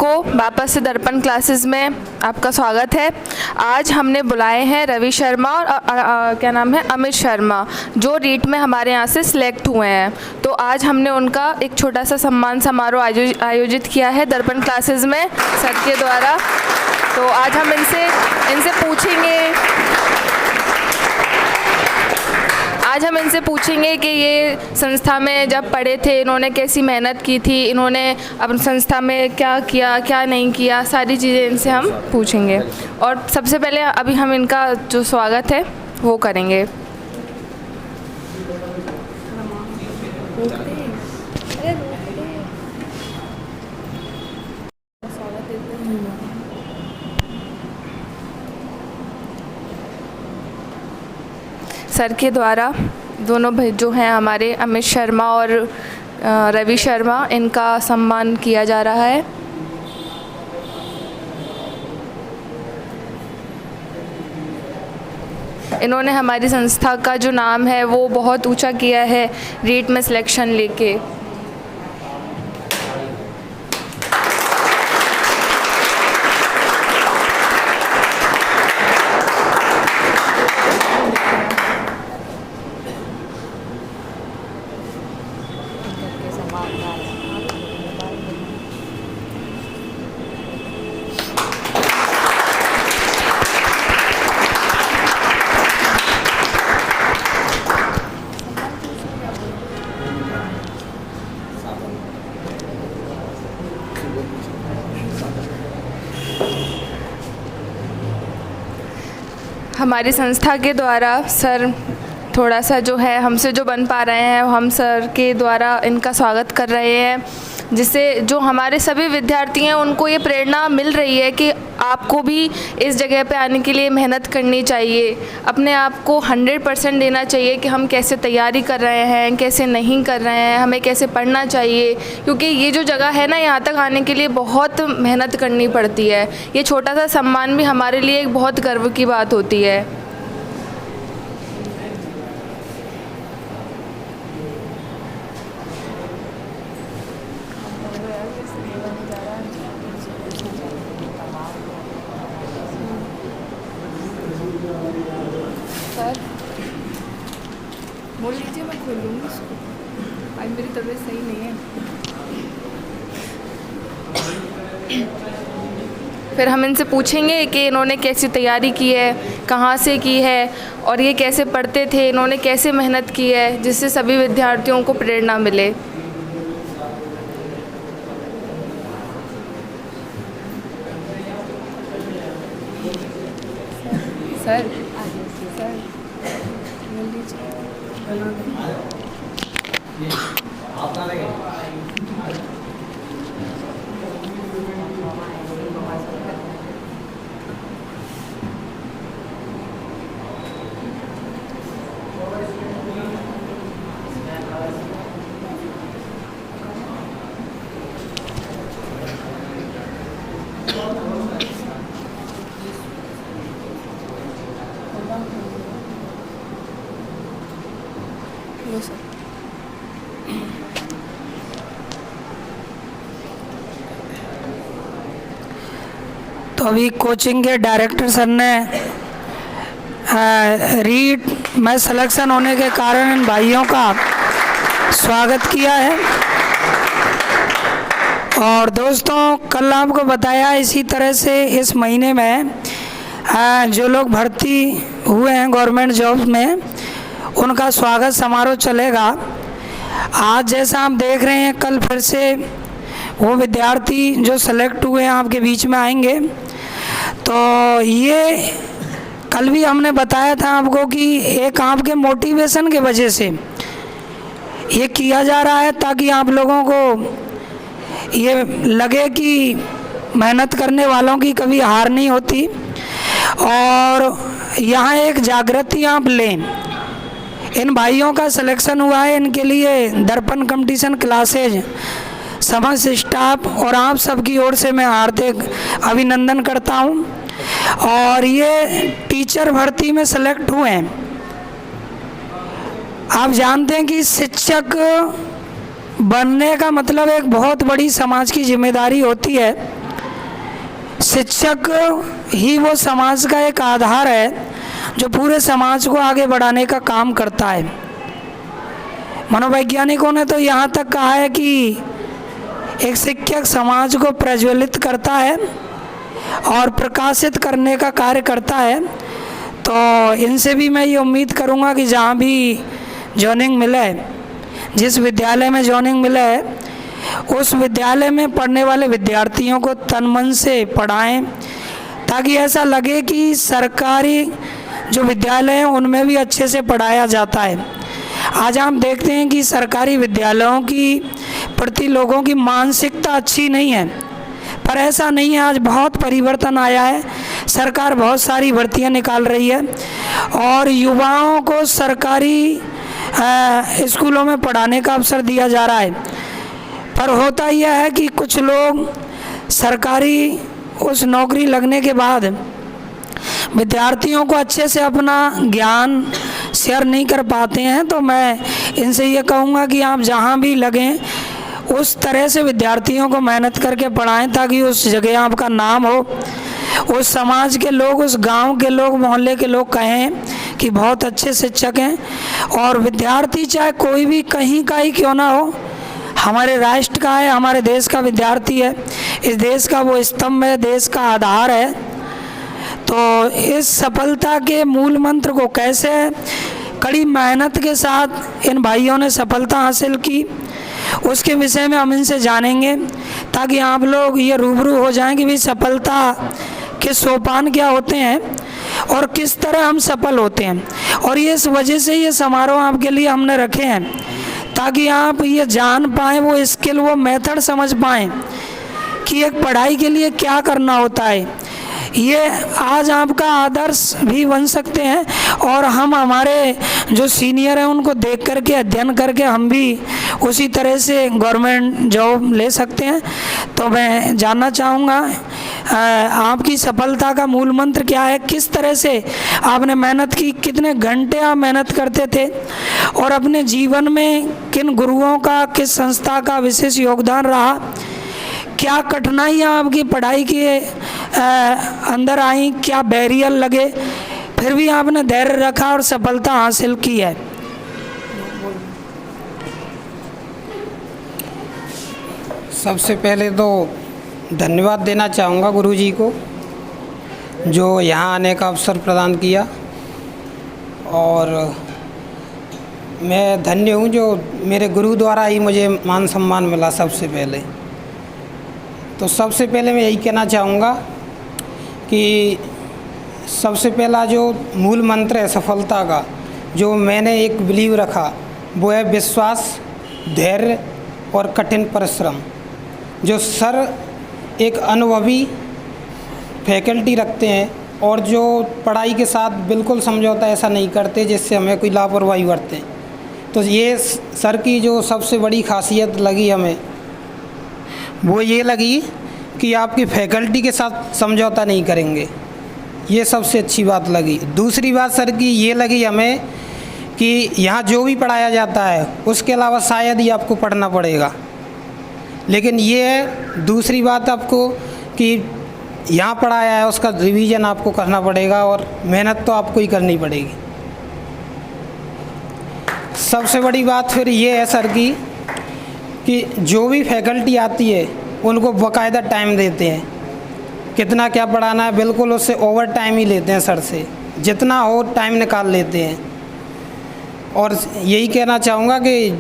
सबको वापस से दर्पण क्लासेस में आपका स्वागत है। आज हमने बुलाए हैं रवि शर्मा और क्या नाम है अमित शर्मा, जो रीट में हमारे यहाँ से सिलेक्ट हुए हैं। तो आज हमने उनका एक छोटा सा सम्मान समारोह आयोजित किया है दर्पण क्लासेस में सर के द्वारा। तो आज हम इनसे पूछेंगे कि ये संस्था में जब पढ़े थे इन्होंने कैसी मेहनत की थी, इन्होंने अपनी संस्था में क्या किया क्या नहीं किया, सारी चीज़ें इनसे हम पूछेंगे। और सबसे पहले अभी हम इनका जो स्वागत है वो करेंगे। सर के द्वारा दोनों भाई जो हैं हमारे अमित शर्मा और रवि शर्मा, इनका सम्मान किया जा रहा है। इन्होंने हमारी संस्था का जो नाम है वो बहुत ऊंचा किया है रीट में सिलेक्शन लेके। हमारी संस्था के द्वारा सर थोड़ा सा जो है हमसे जो बन पा रहे हैं हम सर के द्वारा इनका स्वागत कर रहे हैं, जिससे जो हमारे सभी विद्यार्थी हैं उनको ये प्रेरणा मिल रही है कि आपको भी इस जगह पे आने के लिए मेहनत करनी चाहिए, अपने आप को 100% देना चाहिए कि हम कैसे तैयारी कर रहे हैं कैसे नहीं कर रहे हैं, हमें कैसे पढ़ना चाहिए। क्योंकि ये जो जगह है ना, यहाँ तक आने के लिए बहुत मेहनत करनी पड़ती है। ये छोटा सा सम्मान भी हमारे लिए एक बहुत गर्व की बात होती है। बोल लीजिए, मैं खोल लूँगी इसको। आज मेरी तबीयत सही नहीं है। फिर हम इनसे पूछेंगे कि इन्होंने कैसी तैयारी की है, कहाँ से की है और ये कैसे पढ़ते थे, इन्होंने कैसे मेहनत की है, जिससे सभी विद्यार्थियों को प्रेरणा मिले। सर तो अभी कोचिंग के डायरेक्टर सर ने रीट में सिलेक्शन होने के कारण इन भाइयों का स्वागत किया है। और दोस्तों, कल आपको बताया इसी तरह से इस महीने में जो लोग भर्ती हुए हैं गवर्नमेंट जॉब में, उनका स्वागत समारोह चलेगा। आज जैसा आप देख रहे हैं, कल फिर से वो विद्यार्थी जो सेलेक्ट हुए हैं आपके बीच में आएंगे। तो ये कल भी हमने बताया था आपको कि एक आपके मोटिवेशन के वजह से ये किया जा रहा है, ताकि आप लोगों को ये लगे कि मेहनत करने वालों की कभी हार नहीं होती। और यहाँ एक जागृति आप लें। इन भाइयों का सिलेक्शन हुआ है, इनके लिए दर्पण कंपटीशन क्लासेज समस्त स्टाफ और आप सबकी ओर से मैं हार्दिक अभिनंदन करता हूँ। और ये टीचर भर्ती में सेलेक्ट हुए हैं। आप जानते हैं कि शिक्षक बनने का मतलब एक बहुत बड़ी समाज की जिम्मेदारी होती है। शिक्षक ही वो समाज का एक आधार है जो पूरे समाज को आगे बढ़ाने का काम करता है। मनोवैज्ञानिकों ने तो यहाँ तक कहा है कि एक शिक्षक समाज को प्रज्वलित करता है और प्रकाशित करने का कार्य करता है। तो इनसे भी मैं ये उम्मीद करूँगा कि जहाँ भी जॉइनिंग मिले, जिस विद्यालय में जॉइनिंग मिले है, उस विद्यालय में पढ़ने वाले विद्यार्थियों को तन मन से पढ़ाएं, ताकि ऐसा लगे कि सरकारी जो विद्यालय हैं उनमें भी अच्छे से पढ़ाया जाता है। आज हम देखते हैं कि सरकारी विद्यालयों की प्रति लोगों की मानसिकता अच्छी नहीं है, पर ऐसा नहीं है। आज बहुत परिवर्तन आया है, सरकार बहुत सारी भर्तियां निकाल रही है और युवाओं को सरकारी स्कूलों में पढ़ाने का अवसर दिया जा रहा है। पर होता यह है कि कुछ लोग सरकारी उस नौकरी लगने के बाद विद्यार्थियों को अच्छे से अपना ज्ञान शेयर नहीं कर पाते हैं। तो मैं इनसे ये कहूँगा कि आप जहाँ भी लगें उस तरह से विद्यार्थियों को मेहनत करके पढ़ाएं, ताकि उस जगह आपका नाम हो, उस समाज के लोग, उस गांव के लोग, मोहल्ले के लोग कहें कि बहुत अच्छे शिक्षक हैं। और विद्यार्थी चाहे कोई भी कहीं का ही क्यों ना हो, हमारे राष्ट्र का है, हमारे देश का विद्यार्थी है, इस देश का वो स्तंभ है, देश का आधार है। तो इस सफलता के मूल मंत्र को कैसे कड़ी मेहनत के साथ इन भाइयों ने सफलता हासिल की, उसके विषय में हम इनसे जानेंगे, ताकि आप लोग ये रूबरू हो जाएं कि भाई सफलता के सोपान क्या होते हैं और किस तरह हम सफल होते हैं। और ये इस वजह से ये समारोह आपके लिए हमने रखे हैं, ताकि आप ये जान पाएँ, वो स्किल, वो मेथड समझ पाएँ कि एक पढ़ाई के लिए क्या करना होता है। ये आज आपका आदर्श भी बन सकते हैं और हम हमारे जो सीनियर हैं उनको देख करके, अध्ययन करके हम भी उसी तरह से गवर्नमेंट जॉब ले सकते हैं। तो मैं जानना चाहूँगा आपकी सफलता का मूल मंत्र क्या है, किस तरह से आपने मेहनत की, कितने घंटे आप मेहनत करते थे और अपने जीवन में किन गुरुओं का, किस संस्था का विशेष योगदान रहा, क्या कठिनाइयाँ आपकी पढ़ाई के अंदर आई, क्या बैरियर लगे, फिर भी आपने धैर्य रखा और सफलता हासिल की है। सबसे पहले तो धन्यवाद देना चाहूँगा गुरुजी को, जो यहाँ आने का अवसर प्रदान किया। और मैं धन्य हूँ जो मेरे गुरु द्वारा ही मुझे मान सम्मान मिला सबसे पहले। तो सबसे पहले मैं यही कहना चाहूँगा कि सबसे पहला जो मूल मंत्र है सफलता का, जो मैंने एक बिलीव रखा, वो है विश्वास, धैर्य और कठिन परिश्रम। जो सर एक अनुभवी फैकल्टी रखते हैं और जो पढ़ाई के साथ बिल्कुल समझौता ऐसा नहीं करते जिससे हमें कोई लापरवाही बरतें। तो ये सर की जो सबसे बड़ी खासियत लगी हमें, वो ये लगी कि आपकी फैकल्टी के साथ समझौता नहीं करेंगे, ये सबसे अच्छी बात लगी। दूसरी बात सर की ये लगी हमें कि यहाँ जो भी पढ़ाया जाता है उसके अलावा शायद ही आपको पढ़ना पड़ेगा, लेकिन ये है दूसरी बात आपको कि यहाँ पढ़ाया है उसका रिवीजन आपको करना पड़ेगा और मेहनत तो आपको ही करनी पड़ेगी। सबसे बड़ी बात फिर ये है सर की कि जो भी फैकल्टी आती है उनको बाकायदा टाइम देते हैं, कितना क्या पढ़ाना है बिल्कुल उससे ओवर टाइम ही लेते हैं, सर से जितना हो टाइम निकाल लेते हैं। और यही कहना चाहूँगा कि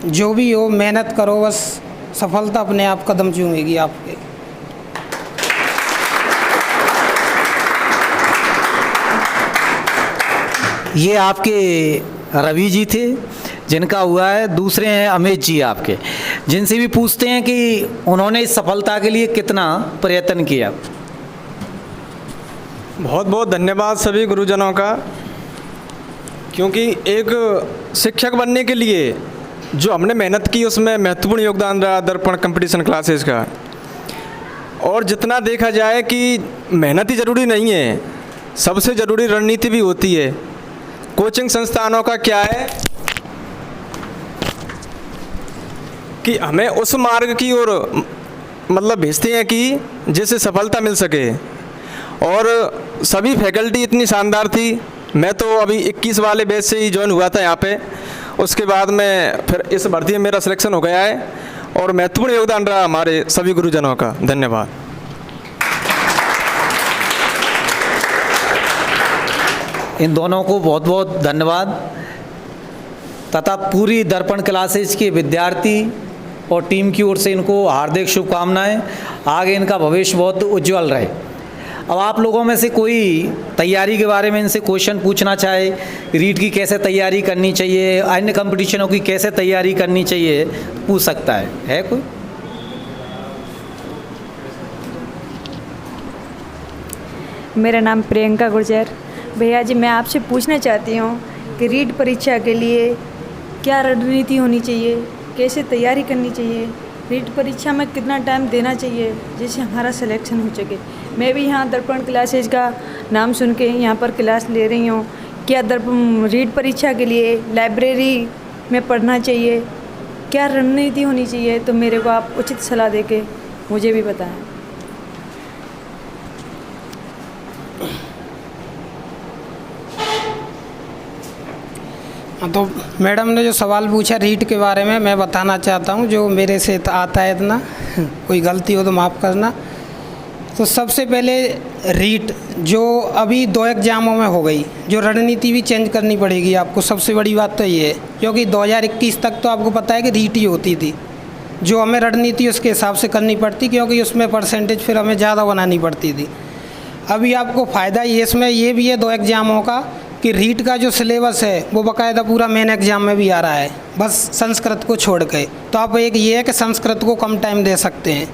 जो भी हो मेहनत करो, बस सफलता अपने आप कदम चूमेगी आपके। ये आपके रवि जी थे जिनका हुआ है। दूसरे हैं अमित जी आपके, जिनसे भी पूछते हैं कि उन्होंने इस सफलता के लिए कितना प्रयत्न किया। बहुत बहुत धन्यवाद सभी गुरुजनों का, क्योंकि एक शिक्षक बनने के लिए जो हमने मेहनत की उसमें महत्वपूर्ण योगदान रहा दर्पण कंपटीशन क्लासेस का। और जितना देखा जाए कि मेहनत ही ज़रूरी नहीं है, सबसे ज़रूरी रणनीति भी होती है। कोचिंग संस्थानों का क्या है कि हमें उस मार्ग की ओर मतलब भेजते हैं कि जिससे सफलता मिल सके। और सभी फैकल्टी इतनी शानदार थी। मैं तो अभी 21 वाले बैच से ही ज्वाइन हुआ था यहाँ पे। उसके बाद में फिर इस भर्ती में मेरा सिलेक्शन हो गया है और महत्वपूर्ण योगदान रहा हमारे सभी गुरुजनों का। धन्यवाद। इन दोनों को बहुत बहुत धन्यवाद तथा पूरी दर्पण क्लासेज के विद्यार्थी और टीम की ओर से इनको हार्दिक शुभकामनाएं। आगे इनका भविष्य बहुत उज्जवल रहे। अब आप लोगों में से कोई तैयारी के बारे में इनसे क्वेश्चन पूछना चाहे, रीट की कैसे तैयारी करनी चाहिए, अन्य कंपटीशनों की कैसे तैयारी करनी चाहिए, पूछ सकता है कोई? मेरा नाम प्रियंका गुर्जर। भैया जी, मैं आपसे पूछना चाहती हूँ कि रीट परीक्षा के लिए क्या रणनीति होनी चाहिए, कैसे तैयारी करनी चाहिए, रीट परीक्षा में कितना टाइम देना चाहिए जिससे हमारा सिलेक्शन हो सके। मैं भी यहाँ दर्पण क्लासेज का नाम सुन के यहाँ पर क्लास ले रही हूँ। क्या रीट परीक्षा के लिए लाइब्रेरी में पढ़ना चाहिए, क्या रणनीति होनी चाहिए, तो मेरे को आप उचित सलाह दे के मुझे भी बताएं। तो मैडम ने जो सवाल पूछा रीट के बारे में, मैं बताना चाहता हूँ जो मेरे से आता है इतना, कोई गलती हो तो माफ़ करना। तो सबसे पहले रीट जो अभी 2 एग्ज़ामों में हो गई, जो रणनीति भी चेंज करनी पड़ेगी आपको। सबसे बड़ी बात तो ये है क्योंकि 2021 तक तो आपको पता है कि रीट ही होती थी, जो हमें रणनीति उसके हिसाब से करनी पड़ती क्योंकि उसमें परसेंटेज फिर हमें ज़्यादा बनानी पड़ती थी। अभी आपको फ़ायदा ये इसमें ये भी है 2 एग्ज़ामों का कि रीट का जो सिलेबस है वो बाकायदा पूरा मेन एग्ज़ाम में भी आ रहा है, बस संस्कृत को छोड़ के। तो आप एक ये है कि संस्कृत को कम टाइम दे सकते हैं।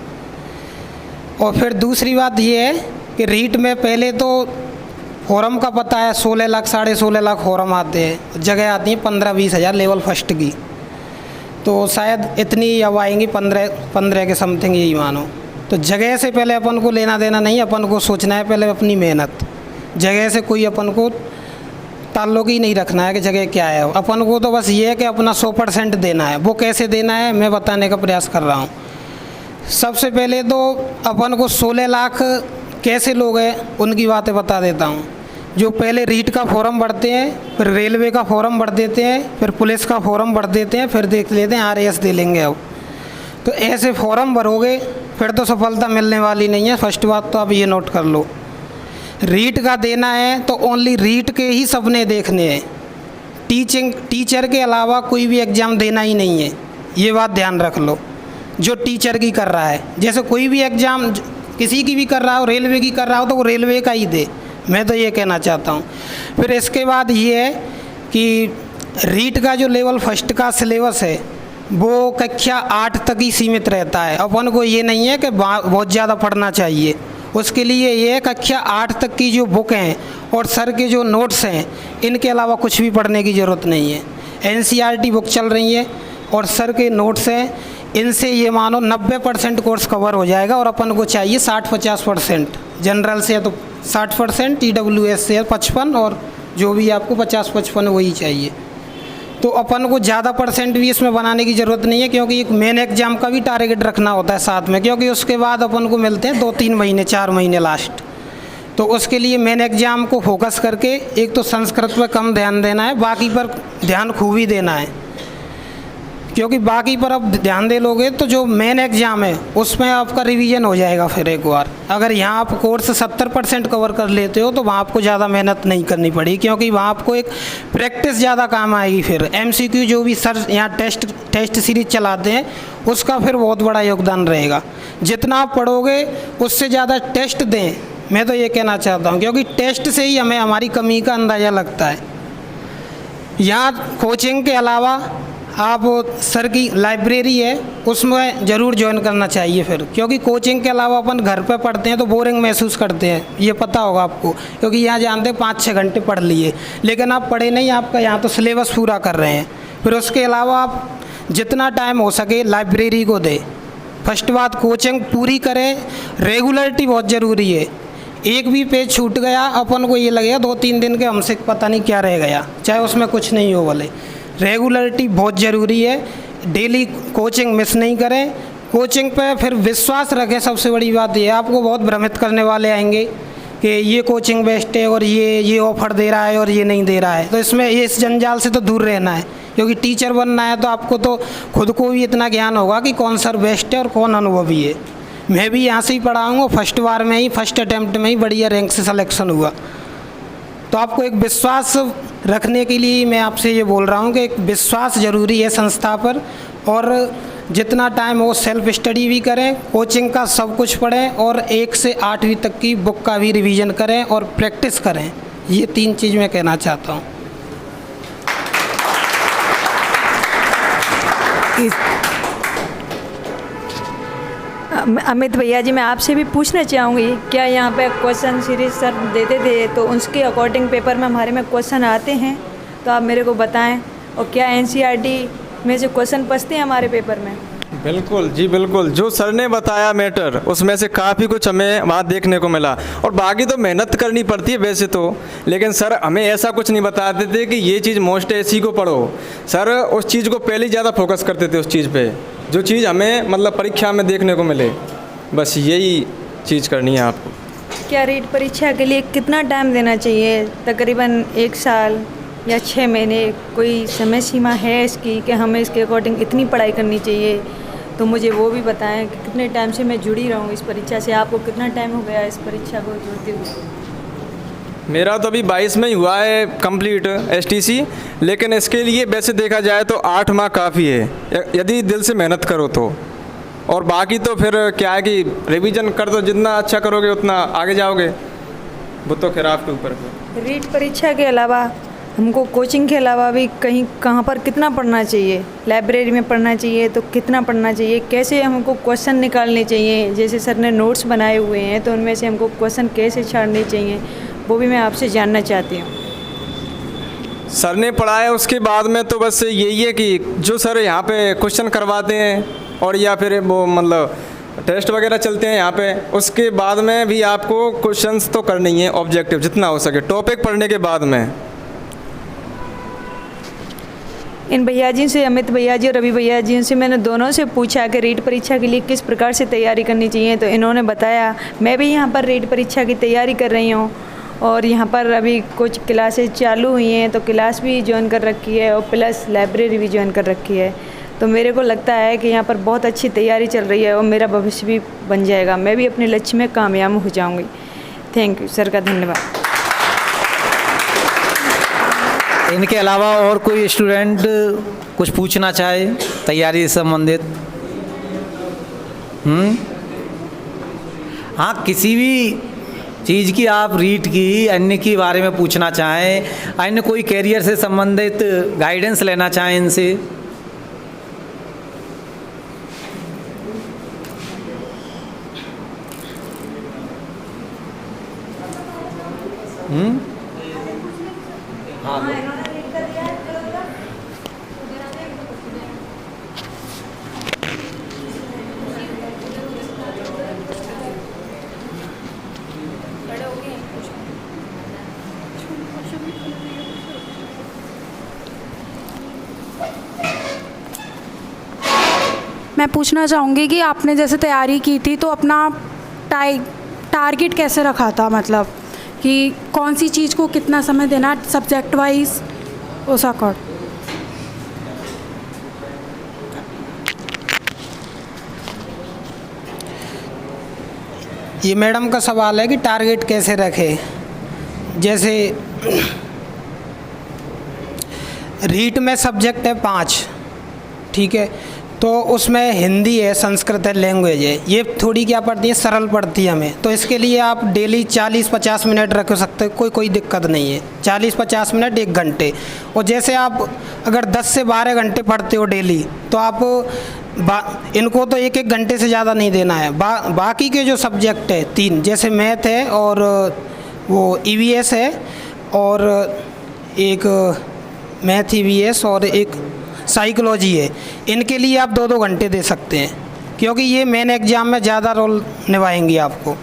और फिर दूसरी बात ये है कि रीट में पहले तो फॉरम का पता है 16 लाख 16.5 लाख फॉरम आते हैं, जगह आती हैं 15-20 हज़ार लेवल फर्स्ट की। तो शायद इतनी अब आएंगी 15 के समथिंग, यही मानो। तो जगह से पहले अपन को लेना देना नहीं, अपन को सोचना है पहले अपनी मेहनत। जगह से कोई अपन को ताल्लुक ही नहीं रखना है कि जगह क्या है। अपन को तो बस ये है कि अपना 100% देना है। वो कैसे देना है मैं बताने का प्रयास कर रहा हूँ। सबसे पहले तो अपन को 16 लाख कैसे लोग हैं उनकी बातें बता देता हूँ। जो पहले रीट का फॉर्म भरते हैं, फिर रेलवे का फॉर्म भर देते हैं, फिर पुलिस का फॉर्म भर देते हैं, फिर देख लेते हैं RAS दे लेंगे। अब तो ऐसे फॉर्म भरोगे फिर तो सफलता मिलने वाली नहीं है। फर्स्ट बात तो आप ये नोट कर लो। रीट का देना है तो ओनली रीट के ही सपने देखने हैं, टीचर के अलावा कोई भी एग्ज़ाम देना ही नहीं है। ये बात ध्यान रख लो। जो टीचर की कर रहा है, जैसे कोई भी एग्ज़ाम किसी की भी कर रहा हो, रेलवे की कर रहा हो तो वो रेलवे का ही दे, मैं तो ये कहना चाहता हूँ। फिर इसके बाद ये है कि रीट का जो लेवल फर्स्ट का सिलेबस है वो कक्षा 8 तक ही सीमित रहता है। अपन को ये नहीं है कि बहुत ज़्यादा पढ़ना चाहिए। उसके लिए ये कक्षा 8 तक की जो बुक हैं और सर के जो नोट्स हैं, इनके अलावा कुछ भी पढ़ने की ज़रूरत नहीं है। NCERT बुक चल रही है और सर के नोट्स हैं, इनसे ये मानो 90% कोर्स कवर हो जाएगा। और अपन को चाहिए 60-50%। जनरल से है तो 60%, EWS से है 55, और जो भी आपको 50-55 वही चाहिए। तो अपन को ज़्यादा परसेंट भी इसमें बनाने की ज़रूरत नहीं है क्योंकि एक मेन एग्ज़ाम का भी टारगेट रखना होता है साथ में, क्योंकि उसके बाद अपन को मिलते हैं 2-3 महीने 4 महीने लास्ट। तो उसके लिए मेन एग्ज़ाम को फोकस करके एक तो संस्कृत पर कम ध्यान देना है, बाकी पर ध्यान खूब ही देना है। क्योंकि बाकी पर अब ध्यान दे लोगे तो जो मेन एग्ज़ाम है उसमें आपका रिवीजन हो जाएगा फिर एक बार। अगर यहाँ आप कोर्स 70% कवर कर लेते हो तो वहाँ आपको ज़्यादा मेहनत नहीं करनी पड़ेगी, क्योंकि वहाँ आपको एक प्रैक्टिस ज़्यादा काम आएगी। फिर MCQ जो भी सर यहाँ टेस्ट सीरीज चलाते हैं उसका फिर बहुत बड़ा योगदान रहेगा। जितना आप पढ़ोगे उससे ज़्यादा टेस्ट दें, मैं तो ये कहना चाहता हूँ, क्योंकि टेस्ट से ही हमें हमारी कमी का अंदाज़ा लगता है। यहाँ कोचिंग के अलावा आप सर की लाइब्रेरी है उसमें ज़रूर ज्वाइन करना चाहिए फिर, क्योंकि कोचिंग के अलावा अपन घर पे पढ़ते हैं तो बोरिंग महसूस करते हैं, ये पता होगा आपको। क्योंकि यहाँ जानते हैं 5-6 घंटे पढ़ लिए लेकिन आप पढ़े नहीं, आपका यहाँ तो सिलेबस पूरा कर रहे हैं। फिर उसके अलावा आप जितना टाइम हो सके लाइब्रेरी को दें। फर्स्ट बात कोचिंग पूरी करें, रेगुलरिटी बहुत ज़रूरी है। एक भी पेज छूट गया अपन को ये लगेगा 2-3 दिन के हमसे पता नहीं क्या रह गया, चाहे उसमें कुछ नहीं हो। भले रेगुलरिटी बहुत ज़रूरी है। डेली कोचिंग मिस नहीं करें, कोचिंग पे फिर विश्वास रखें। सबसे बड़ी बात ये है, आपको बहुत भ्रमित करने वाले आएंगे कि ये कोचिंग बेस्ट है और ये ऑफ़र दे रहा है और ये नहीं दे रहा है। तो इसमें इस जंजाल से तो दूर रहना है, क्योंकि टीचर बनना है तो आपको तो खुद को भी इतना ज्ञान होगा कि कौन सर बेस्ट है और कौन अनुभवी है। मैं भी यहाँ से ही पढ़ा हूँ, फर्स्ट बार में ही, फर्स्ट अटैम्प्ट में ही बढ़िया रैंक से सिलेक्शन हुआ। तो आपको एक विश्वास रखने के लिए मैं आपसे ये बोल रहा हूँ कि एक विश्वास ज़रूरी है संस्था पर, और जितना टाइम हो सेल्फ स्टडी भी करें, कोचिंग का सब कुछ पढ़ें और 1 से 8वीं तक की बुक का भी रिवीजन करें और प्रैक्टिस करें। ये 3 चीज़ मैं कहना चाहता हूँ। अमित भैया जी, मैं आपसे भी पूछना चाहूँगी, क्या यहाँ पे क्वेश्चन सीरीज सर देते थे तो उसके अकॉर्डिंग पेपर में हमारे में क्वेश्चन आते हैं? तो आप मेरे को बताएं। और क्या एनसीईआरटी में से क्वेश्चन पढ़ते हैं हमारे पेपर में? बिल्कुल जी, बिल्कुल। जो सर ने बताया मैटर, उसमें से काफ़ी कुछ हमें वहाँ देखने को मिला। और बाकी तो मेहनत करनी पड़ती है वैसे तो, लेकिन सर हमें ऐसा कुछ नहीं बताते थे कि ये चीज़ मोस्ट है इसी को पढ़ो। सर उस चीज़ को पहले ज़्यादा फोकस करते थे, उस चीज़ पे जो चीज़ हमें मतलब परीक्षा में देखने को मिले। बस यही चीज़ करनी है आपको। क्या रीट परीक्षा के लिए कितना टाइम देना चाहिए? तकरीबन 1 साल या 6 महीने? कोई समय सीमा है इसकी कि हमें इसके अकॉर्डिंग इतनी पढ़ाई करनी चाहिए? तो मुझे वो भी बताएं कि कितने टाइम से मैं जुड़ी रहूँ इस परीक्षा से। आपको कितना टाइम हो गया इस परीक्षा को जुड़ते हुए? मेरा तो अभी 22 में ही हुआ है कंप्लीट एसटीसी, लेकिन इसके लिए वैसे देखा जाए तो 8 माह काफ़ी है यदि दिल से मेहनत करो तो। और बाकी तो फिर क्या है कि रिवीजन कर दो, जितना अच्छा करोगे उतना आगे जाओगे, वो तो खैर आपके ऊपर है। रीट परीक्षा के अलावा हमको कोचिंग के अलावा भी कहीं कहाँ पर कितना पढ़ना चाहिए? लाइब्रेरी में पढ़ना चाहिए तो कितना पढ़ना चाहिए? कैसे हमको क्वेश्चन निकालने चाहिए? जैसे सर ने नोट्स बनाए हुए हैं तो उनमें से हमको क्वेश्चन कैसे छाड़ने चाहिए, वो भी मैं आपसे जानना चाहती हूँ। सर ने पढ़ाया उसके बाद में तो बस यही है कि जो सर यहाँ पे क्वेश्चन करवाते हैं और या फिर वो मतलब टेस्ट वगैरह चलते हैं यहाँ पे, उसके बाद में भी आपको क्वेश्चंस तो करनी है ऑब्जेक्टिव जितना हो सके टॉपिक पढ़ने के बाद में। इन भैया जी से, अमित भैया जी और रवि भैया जी से मैंने दोनों से पूछा कि रीट परीक्षा के लिए किस प्रकार से तैयारी करनी चाहिए, तो इन्होंने बताया। मैं भी यहाँ पर रीट परीक्षा की तैयारी कर रही हूँ और यहाँ पर अभी कुछ क्लासेस चालू हुई हैं, तो क्लास भी ज्वाइन कर रखी है और प्लस लाइब्रेरी भी ज्वाइन कर रखी है। तो मेरे को लगता है कि यहाँ पर बहुत अच्छी तैयारी चल रही है और मेरा भविष्य भी बन जाएगा, मैं भी अपने लक्ष्य में कामयाब हो जाऊँगी। थैंक यू सर का धन्यवाद। इनके अलावा और कोई स्टूडेंट कुछ पूछना चाहे तैयारी से संबंधित? हाँ, किसी भी चीज़ की, आप रीट की, अन्य की बारे में पूछना चाहें, अन्य कोई कैरियर से संबंधित गाइडेंस लेना चाहें इनसे? मैं पूछना चाहूँगी कि आपने जैसे तैयारी की थी तो अपना टारगेट कैसे रखा था, मतलब कि कौन सी चीज़ को कितना समय देना सब्जेक्ट वाइज उस अकॉर्ड? ये मैडम का सवाल है कि टारगेट कैसे रखे। जैसे रीट में सब्जेक्ट है 5, ठीक है, तो उसमें हिंदी है, संस्कृत है, लैंग्वेज है, ये थोड़ी क्या पड़ती है, सरल पड़ती है हमें। तो इसके लिए आप डेली 40-50 मिनट रख सकते हो, कोई दिक्कत नहीं है। 40-50 मिनट 1 घंटे। और जैसे आप अगर 10 से 12 घंटे पढ़ते हो डेली, तो आप इनको तो 1-1 घंटे से ज़्यादा नहीं देना है। बाकी के जो सब्जेक्ट है 3, जैसे मैथ है और वो EVS है और एक मैथ EVS और एक साइकोलॉजी है, इनके लिए आप 2-2 घंटे दे सकते हैं, क्योंकि ये मेन एग्ज़ाम में ज़्यादा रोल निभाएंगी आपको।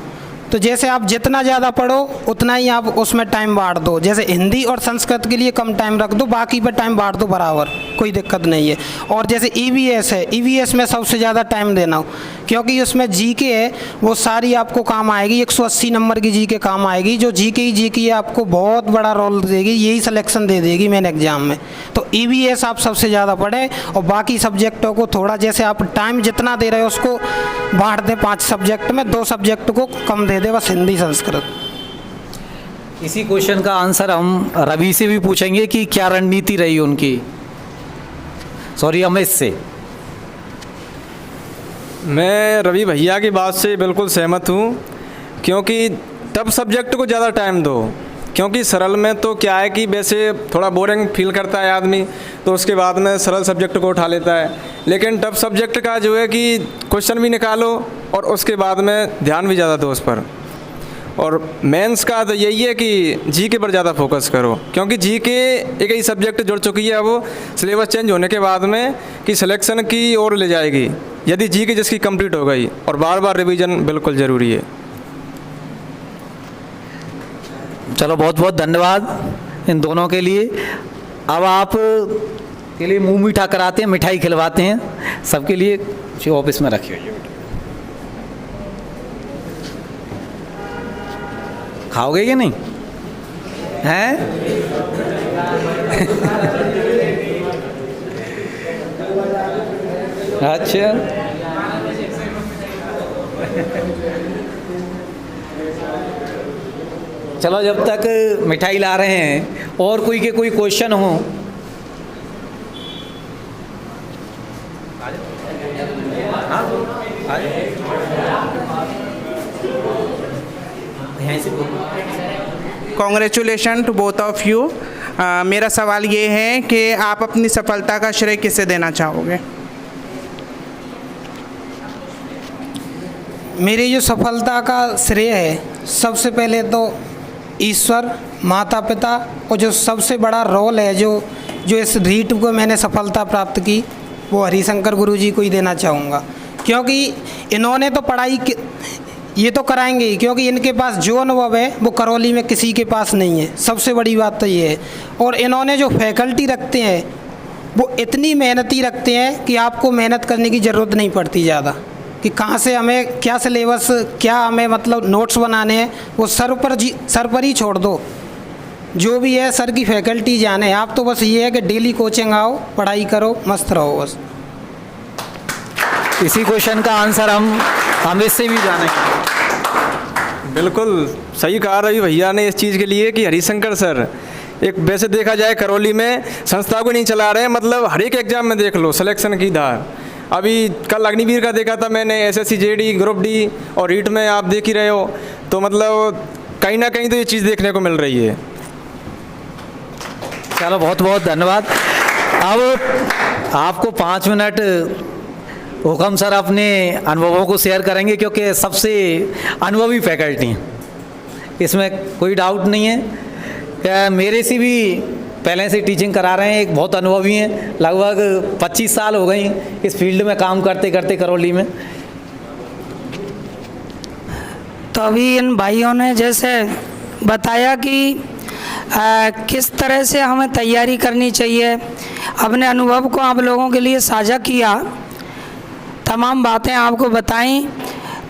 तो जैसे आप जितना ज़्यादा पढ़ो उतना ही आप उसमें टाइम बांट दो। जैसे हिंदी और संस्कृत के लिए कम टाइम रख दो, बाकी पर टाइम बांट दो बराबर, कोई दिक्कत नहीं है। और जैसे ईवीएस है, ईवीएस में सबसे ज़्यादा टाइम देना हो, क्योंकि उसमें जीके है वो सारी आपको काम आएगी, 180 नंबर की जीके काम आएगी, जो जीके आपको बहुत बड़ा रोल देगी, यही सिलेक्शन दे देगी मेन एग्ज़ाम में। तो ईवीएस आप सबसे ज़्यादा पढ़ें और बाकी सब्जेक्टों को थोड़ा, जैसे आप टाइम जितना दे रहे हो उसको बांट दें 5 सब्जेक्ट में, 2 सब्जेक्ट को कम दे दे, बस हिंदी संस्कृत। इसी क्वेश्चन का आंसर हम रवि से भी पूछेंगे कि क्या रणनीति रही उनकी, सॉरी अमित से। मैं रवि भैया की बात से बिल्कुल सहमत हूँ, क्योंकि टफ सब्जेक्ट को ज़्यादा टाइम दो, क्योंकि सरल में तो क्या है कि वैसे थोड़ा बोरिंग फील करता है आदमी, तो उसके बाद में सरल सब्जेक्ट को उठा लेता है। लेकिन टफ सब्जेक्ट का जो है कि क्वेश्चन भी निकालो और उसके बाद में ध्यान भी ज़्यादा दो उस पर। और मेंस का तो यही है कि जीके पर ज़्यादा फोकस करो, क्योंकि जीके एक ही सब्जेक्ट जुड़ चुकी है वो सिलेबस चेंज होने के बाद में कि सिलेक्शन की ओर ले जाएगी, यदि जीके जिसकी कंप्लीट हो गई, और बार बार रिवीजन बिल्कुल ज़रूरी है। चलो बहुत बहुत धन्यवाद इन दोनों के लिए। अब आप के लिए मुंह मीठा कराते हैं, मिठाई खिलवाते हैं सबके लिए, जो ऑफिस में रखी हुई है। खाओगे कि नहीं हैं? अच्छा, चलो जब तक मिठाई ला रहे हैं, और कोई के कोई क्वेश्चन हो? Congratulation to both of you. मेरा सवाल ये है कि आप अपनी सफलता का श्रेय किसे देना चाहोगे? मेरी जो सफलता का श्रेय है, सबसे पहले तो ईश्वर, माता पिता, और जो सबसे बड़ा रोल है जो इस रीट को मैंने सफलता प्राप्त की, वो हरिशंकर गुरुजी को ही देना चाहूँगा। क्योंकि इन्होंने तो पढ़ाई ये तो कराएंगे ही, क्योंकि इनके पास जो अनुभव है वो करौली में किसी के पास नहीं है, सबसे बड़ी बात तो ये है। और इन्होंने जो फैकल्टी रखते हैं वो इतनी मेहनती रखते हैं कि आपको मेहनत करने की ज़रूरत नहीं पड़ती ज़्यादा, कि कहाँ से हमें क्या सिलेबस, क्या हमें मतलब नोट्स बनाने हैं, वो सर पर ही छोड़ दो, जो भी है सर की फैकल्टी जाने। आप तो बस ये है कि डेली कोचिंग आओ, पढ़ाई करो, मस्त रहो बस। इसी क्वेश्चन का आंसर हम अमित से भी जानेंगे। बिल्कुल सही कहा रवि भैया ने इस चीज़ के लिए कि हरिशंकर सर एक, वैसे देखा जाए करौली में संस्था को नहीं चला रहे हैं, मतलब हर एक एग्जाम में देख लो सिलेक्शन की धार। अभी कल अग्निवीर का देखा था मैंने, एसएससी जेडी ग्रुप डी और रीट में आप देख ही रहे हो, तो मतलब कहीं ना कहीं तो ये चीज़ देखने को मिल रही है। चलो बहुत बहुत धन्यवाद। अब आपको 5 मिनट हुकम सर अपने अनुभवों को शेयर करेंगे, क्योंकि सबसे अनुभवी फैकल्टी हैं, इसमें कोई डाउट नहीं है। मेरे से भी पहले से टीचिंग करा रहे हैं, एक बहुत अनुभवी हैं, लगभग 25 साल हो गई इस फील्ड में काम करते करते करौली में। तो अभी इन भाइयों ने जैसे बताया कि किस तरह से हमें तैयारी करनी चाहिए, अपने अनुभव को आप लोगों के लिए साझा किया, तमाम बातें आपको बताई।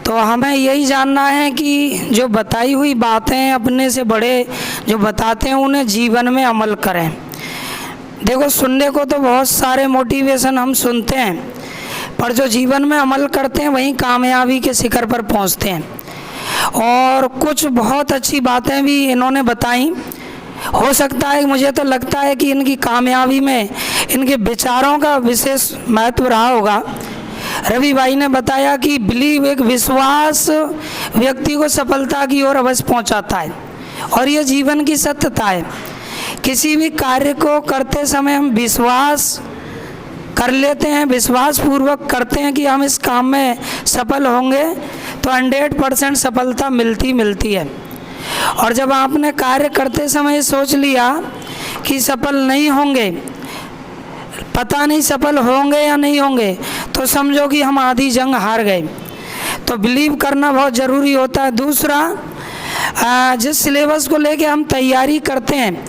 तो हमें यही जानना है कि जो बताई हुई बातें अपने से बड़े जो बताते हैं उन्हें जीवन में अमल करें। देखो, सुनने को तो बहुत सारे मोटिवेशन हम सुनते हैं, पर जो जीवन में अमल करते हैं वहीं कामयाबी के शिखर पर पहुंचते हैं। और कुछ बहुत अच्छी बातें भी इन्होंने बताई। हो सकता है, मुझे तो लगता है कि इनकी कामयाबी में इनके विचारों का विशेष महत्व रहा होगा। रवि भाई ने बताया कि बिलीव, एक विश्वास व्यक्ति को सफलता की ओर अवश्य पहुंचाता है, और यह जीवन की सत्यता है। किसी भी कार्य को करते समय हम विश्वास कर लेते हैं, विश्वास पूर्वक करते हैं कि हम इस काम में सफल होंगे, तो 100% सफलता मिलती है। और जब आपने कार्य करते समय सोच लिया कि सफल नहीं होंगे, पता नहीं सफल होंगे या नहीं होंगे, तो समझो कि हम आधी जंग हार गए। तो बिलीव करना बहुत ज़रूरी होता है। दूसरा, जिस सिलेबस को लेके हम तैयारी करते हैं,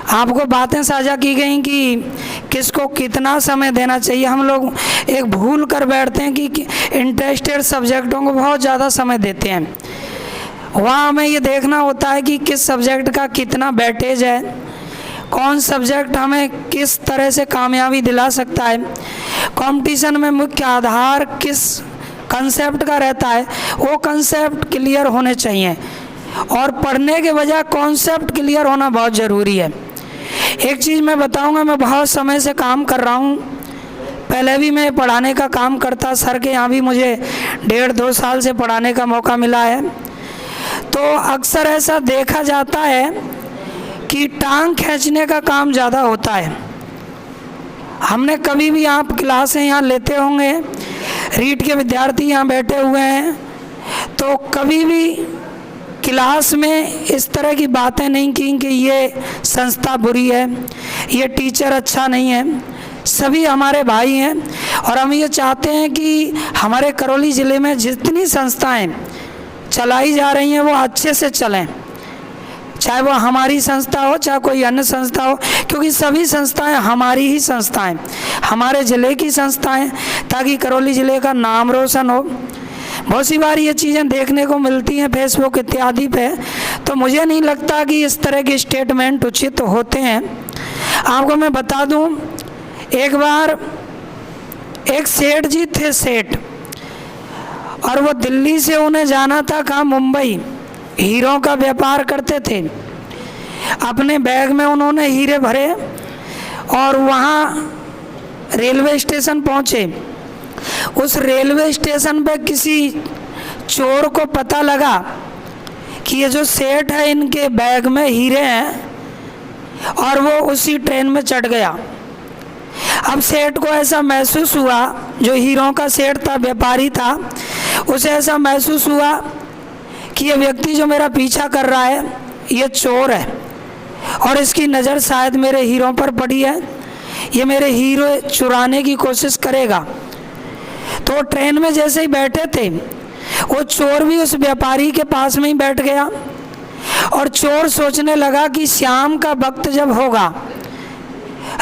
आपको बातें साझा की गई कि किसको कितना समय देना चाहिए। हम लोग एक भूल कर बैठते हैं कि इंटरेस्टेड सब्जेक्टों को बहुत ज़्यादा समय देते हैं। वहाँ हमें ये देखना होता है कि किस सब्जेक्ट का कितना वेटेज है, कौन सब्जेक्ट हमें किस तरह से कामयाबी दिला सकता है, कंपटीशन में मुख्य आधार किस कंसेप्ट का रहता है, वो कंसेप्ट क्लियर होने चाहिए। और पढ़ने के बजाय कॉन्सेप्ट क्लियर होना बहुत ज़रूरी है। एक चीज़ मैं बताऊंगा, मैं बहुत समय से काम कर रहा हूँ, पहले भी मैं पढ़ाने का काम करता, सर के यहाँ भी मुझे 1.5-2 साल से पढ़ाने का मौका मिला है। तो अक्सर ऐसा देखा जाता है कि टांग खींचने का काम ज़्यादा होता है। हमने कभी भी, आप क्लासें यहाँ लेते होंगे, रीट के विद्यार्थी यहाँ बैठे हुए हैं, तो कभी भी क्लास में इस तरह की बातें नहीं की कि ये संस्था बुरी है, ये टीचर अच्छा नहीं है। सभी हमारे भाई हैं और हम ये चाहते हैं कि हमारे करौली ज़िले में जितनी संस्थाएं चलाई जा रही हैं वो अच्छे से चलें, चाहे वो हमारी संस्था हो चाहे कोई अन्य संस्था हो, क्योंकि सभी संस्थाएं हमारी ही संस्थाएं, हमारे ज़िले की संस्थाएं, ताकि करौली ज़िले का नाम रोशन हो। बहुत सी बार ये चीज़ें देखने को मिलती हैं फेसबुक इत्यादि पे, तो मुझे नहीं लगता कि इस तरह के स्टेटमेंट उचित होते हैं। आपको मैं बता दूं, एक बार एक सेठ जी थे, सेठ, और वो दिल्ली से उन्हें जाना था कहाँ, मुंबई। हीरों का व्यापार करते थे। अपने बैग में उन्होंने हीरे भरे और वहाँ रेलवे स्टेशन पहुँचे। उस रेलवे स्टेशन पे किसी चोर को पता लगा कि ये जो सेठ है इनके बैग में हीरे हैं, और वो उसी ट्रेन में चढ़ गया। अब सेठ को ऐसा महसूस हुआ, जो हीरों का सेठ था, व्यापारी था, उसे ऐसा महसूस हुआ कि ये व्यक्ति जो मेरा पीछा कर रहा है ये चोर है और इसकी नज़र शायद मेरे हीरों पर पड़ी है, ये मेरे हीरो चुराने की कोशिश करेगा। तो ट्रेन में जैसे ही बैठे थे, वो चोर भी उस व्यापारी के पास में ही बैठ गया और चोर सोचने लगा कि शाम का वक्त जब होगा,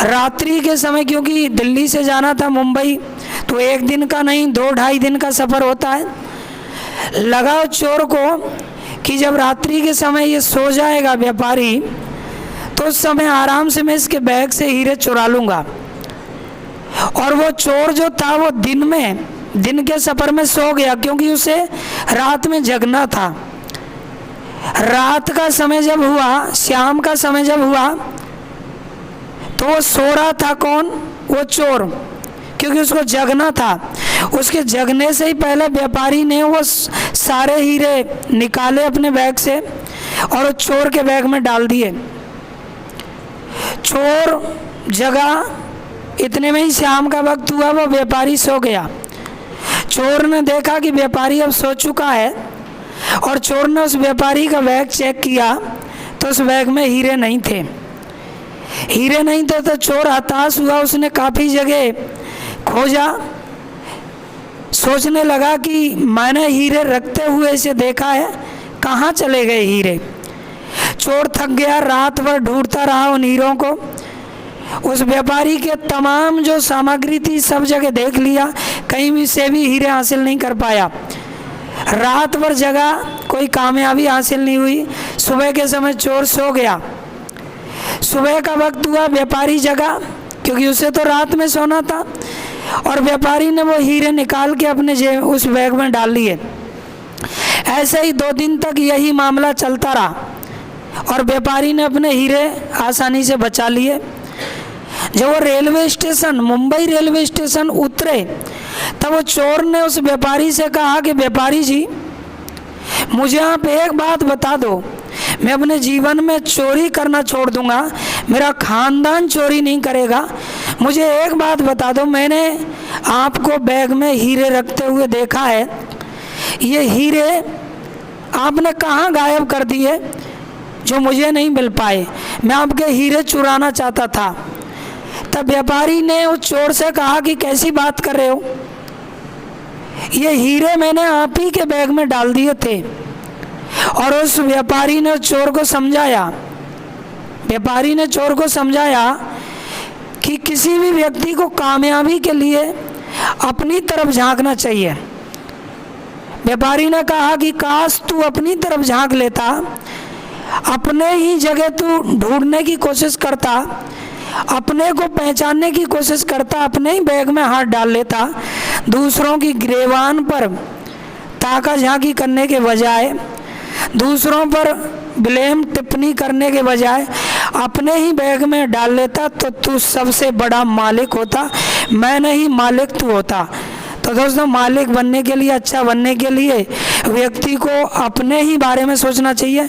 रात्रि के समय, क्योंकि दिल्ली से जाना था मुंबई, तो 1 दिन का नहीं 2-2.5 दिन का सफ़र होता है। लगा चोर को कि जब रात्रि के समय ये सो जाएगा व्यापारी, तो उस समय आराम से मैं इसके बैग से हीरे चुरा लूँगा। और वो चोर जो था वो दिन के सफ़र में सो गया, क्योंकि उसे रात में जगना था। रात का समय जब हुआ, शाम का समय जब हुआ, तो वो सो रहा था कौन, वो चोर, क्योंकि उसको जगना था। उसके जगने से ही पहले व्यापारी ने वो सारे हीरे निकाले अपने बैग से और वो चोर के बैग में डाल दिए। चोर जगा, इतने में ही शाम का वक्त हुआ, वो व्यापारी सो गया। चोर ने देखा कि व्यापारी अब सो चुका है और चोर ने उस व्यापारी का बैग चेक किया, तो उस बैग में हीरे नहीं थे। हीरे नहीं थे तो चोर हताश हुआ, उसने काफ़ी जगह खोजा, सोचने लगा कि मैंने हीरे रखते हुए इसे देखा है, कहाँ चले गए हीरे। चोर थक गया, रात भर ढूंढता रहा उन हीरों को। उस व्यापारी के तमाम जो सामग्री थी सब जगह देख लिया, कहीं भी से भी हीरे हासिल नहीं कर पाया। रात भर जगा, कोई कामयाबी हासिल नहीं हुई। सुबह के समय चोर सो गया। सुबह का वक्त हुआ, व्यापारी जगा, क्योंकि उसे तो रात में सोना था, और व्यापारी ने वो हीरे निकाल के अपने जेब उस बैग में डाल लिए। ऐसे ही 2 दिन तक यही मामला चलता रहा और व्यापारी ने अपने हीरे आसानी से बचा लिए। जब वो railway station, Mumbai railway station उतरे, तब वो चोर ने उस व्यापारी से कहा कि व्यापारी जी, मुझे आप एक बात बता दो, मैं अपने जीवन में चोरी करना छोड़ दूंगा, मेरा खानदान चोरी नहीं करेगा, मुझे एक बात बता दो, मैंने आपको बैग में हीरे रखते हुए देखा है, ये हीरे आपने कहाँ गायब कर दिए जो मुझे नहीं मिल पाए, मैं आपके हीरे चुराना चाहता था। तब व्यापारी ने उस चोर से कहा कि कैसी बात कर रहे हो, ये हीरे मैंने आप ही के बैग में डाल दिए थे। और उस व्यापारी ने चोर को समझाया, व्यापारी ने चोर को समझाया कि किसी भी व्यक्ति को कामयाबी के लिए अपनी तरफ झांकना चाहिए। व्यापारी ने कहा कि काश तू अपनी तरफ झांक लेता, अपने ही जगह तू ढूंढने की कोशिश करता, अपने को पहचानने की कोशिश करता, अपने ही बैग में हाथ डाल लेता, दूसरों की गिरेबान पर ताका झांकी करने के बजाय, दूसरों पर ब्लेम टिप्पणी करने के बजाय अपने ही बैग में डाल लेता तो तू सबसे बड़ा मालिक होता, मैं नहीं मालिक तू होता। तो दोस्तों, मालिक बनने के लिए, अच्छा बनने के लिए व्यक्ति को अपने ही बारे में सोचना चाहिए।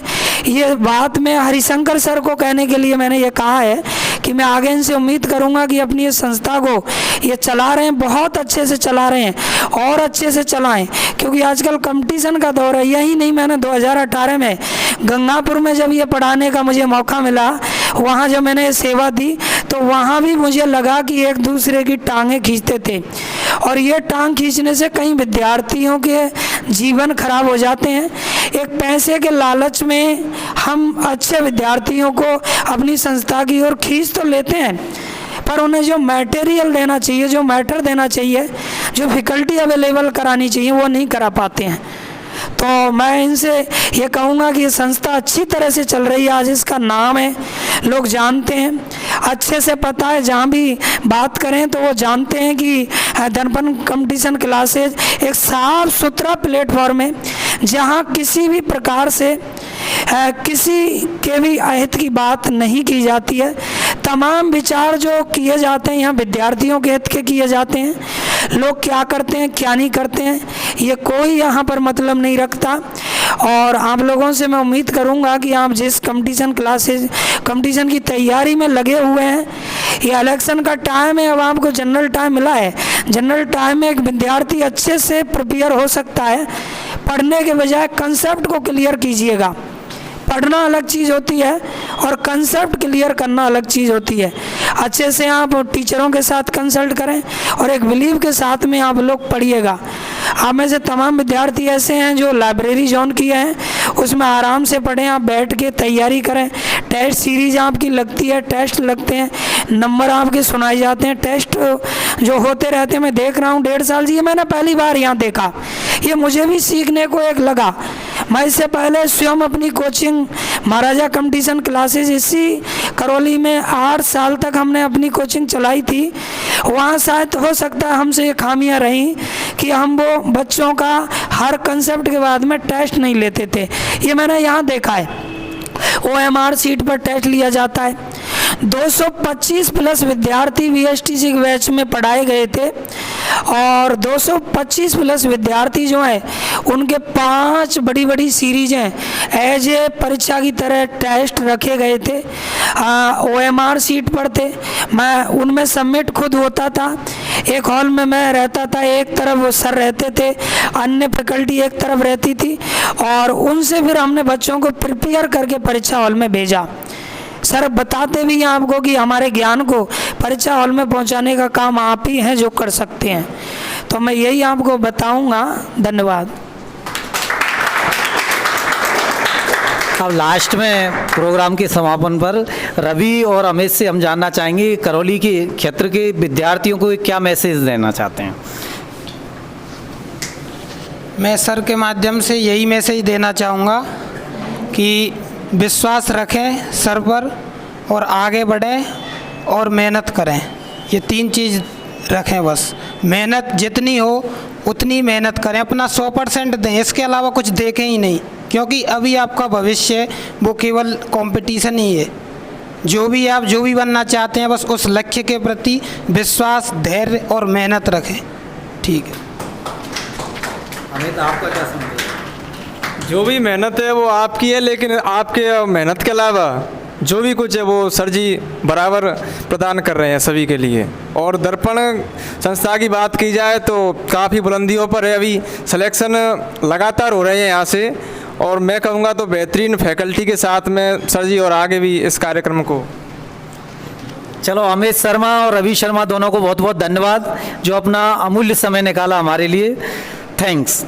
ये बात मैं हरिशंकर सर को कहने के लिए मैंने ये कहा है कि मैं आगे इनसे उम्मीद करूंगा कि अपनी इस संस्था को ये चला रहे हैं, बहुत अच्छे से चला रहे हैं और अच्छे से चलाएं, क्योंकि आजकल कंपटीशन का दौर है। यही नहीं, मैंने 2018 में गंगापुर में जब ये पढ़ाने का मुझे मौका मिला, वहाँ जब मैंने सेवा दी तो वहाँ भी मुझे लगा कि एक दूसरे की टांगें खींचते थे और ये टांग खींचने से कई विद्यार्थियों के जीवन खराब हो जाते हैं। एक पैसे के लालच में हम अच्छे विद्यार्थियों को अपनी संस्था की ओर खींच तो लेते हैं, पर उन्हें जो मटेरियल देना चाहिए, जो मैटर देना चाहिए, जो फैकल्टी अवेलेबल करानी चाहिए, वो नहीं करा पाते हैं। तो मैं इनसे ये कहूँगा कि ये संस्था अच्छी तरह से चल रही है। आज इसका नाम है, लोग जानते हैं, अच्छे से पता है, जहाँ भी बात करें तो वो जानते हैं कि दर्पण कंपटीशन क्लासेज एक साफ सुथरा प्लेटफॉर्म है, जहाँ किसी भी प्रकार से किसी के भी अहित की बात नहीं की जाती है। तमाम विचार जो किए जाते हैं यहाँ विद्यार्थियों के हित के किए जाते हैं। लोग क्या करते हैं, क्या नहीं करते हैं, ये कोई यहाँ पर मतलब नहीं रखता। और आप लोगों से मैं उम्मीद करूँगा कि आप जिस कंपटीशन की तैयारी में लगे हुए हैं, ये इलेक्शन का टाइम है, अब आपको जनरल टाइम मिला है। जनरल टाइम में एक विद्यार्थी अच्छे से प्रिपेयर हो सकता है। पढ़ने के बजाय कंसेप्ट को क्लियर कीजिएगा। पढ़ना अलग चीज़ होती है और कंसेप्ट क्लियर करना अलग चीज़ होती है। अच्छे से आप टीचरों के साथ कंसल्ट करें और एक बिलीव के साथ में आप लोग पढ़िएगा। आप में से तमाम विद्यार्थी ऐसे हैं जो लाइब्रेरी जॉइन किए हैं, उसमें आराम से पढ़ें, आप बैठ के तैयारी करें। टेस्ट सीरीज आपकी लगती है, टेस्ट लगते हैं, नंबर आपके सुनाए जाते हैं, टेस्ट जो होते रहते हैं। मैं देख रहा हूँ 1.5 साल से, ये मैंने पहली बार यहाँ देखा, ये मुझे भी सीखने को एक लगा। मैं इससे पहले स्वयं अपनी कोचिंग महाराजा कंपटीशन क्लासेज इसी करौली में 8 साल तक हमने अपनी कोचिंग चलाई थी। वहाँ शायद हो सकता है हमसे ये खामियां रहीं कि हम वो बच्चों का हर कंसेप्ट के बाद में टेस्ट नहीं लेते थे। ये मैंने यहाँ देखा है, OMR सीट पर टेस्ट लिया जाता है। 225 प्लस विद्यार्थी VSTC के बैच में पढ़ाए गए थे और 225 प्लस विद्यार्थी जो हैं उनके 5 बड़ी बड़ी सीरीज हैं एज ए परीक्षा की तरह टेस्ट रखे गए थे। OMR सीट पर थे, मैं उनमें सबमिट खुद होता था। एक हॉल में मैं रहता था, एक तरफ वो सर रहते थे, अन्य फैकल्टी एक तरफ रहती थी और उनसे फिर हमने बच्चों को प्रिपेयर करके परीक्षा हॉल में भेजा। सर बताते भी हैं आपको कि हमारे ज्ञान को परीक्षा हॉल में पहुंचाने का काम आप ही हैं जो कर सकते हैं। तो मैं यही आपको बताऊंगा। धन्यवाद। अब लास्ट में प्रोग्राम के समापन पर रवि और अमित से हम जानना चाहेंगे करौली के क्षेत्र के विद्यार्थियों को क्या मैसेज देना चाहते हैं। मैं सर के माध्यम से यही मैसेज देना चाहूँगा कि विश्वास रखें सर पर और आगे बढ़ें और मेहनत करें। ये 3 चीज़ रखें बस। मेहनत जितनी हो उतनी मेहनत करें, अपना 100% दें, इसके अलावा कुछ देखें ही नहीं, क्योंकि अभी आपका भविष्य वो केवल कंपटीशन ही है। जो भी बनना चाहते हैं बस उस लक्ष्य के प्रति विश्वास, धैर्य और मेहनत रखें। ठीक है। अमित, आपका क्या समझ? जो भी मेहनत है वो आपकी है, लेकिन आपके मेहनत के अलावा जो भी कुछ है वो सर जी बराबर प्रदान कर रहे हैं सभी के लिए। और दर्पण संस्था की बात की जाए तो काफ़ी बुलंदियों पर है, अभी सिलेक्शन लगातार हो रहे हैं यहाँ से, और मैं कहूँगा तो बेहतरीन फैकल्टी के साथ में सर जी और आगे भी इस कार्यक्रम को। चलो, अमित शर्मा और रवि शर्मा दोनों को बहुत बहुत धन्यवाद जो अपना अमूल्य समय निकाला हमारे लिए। थैंक्स।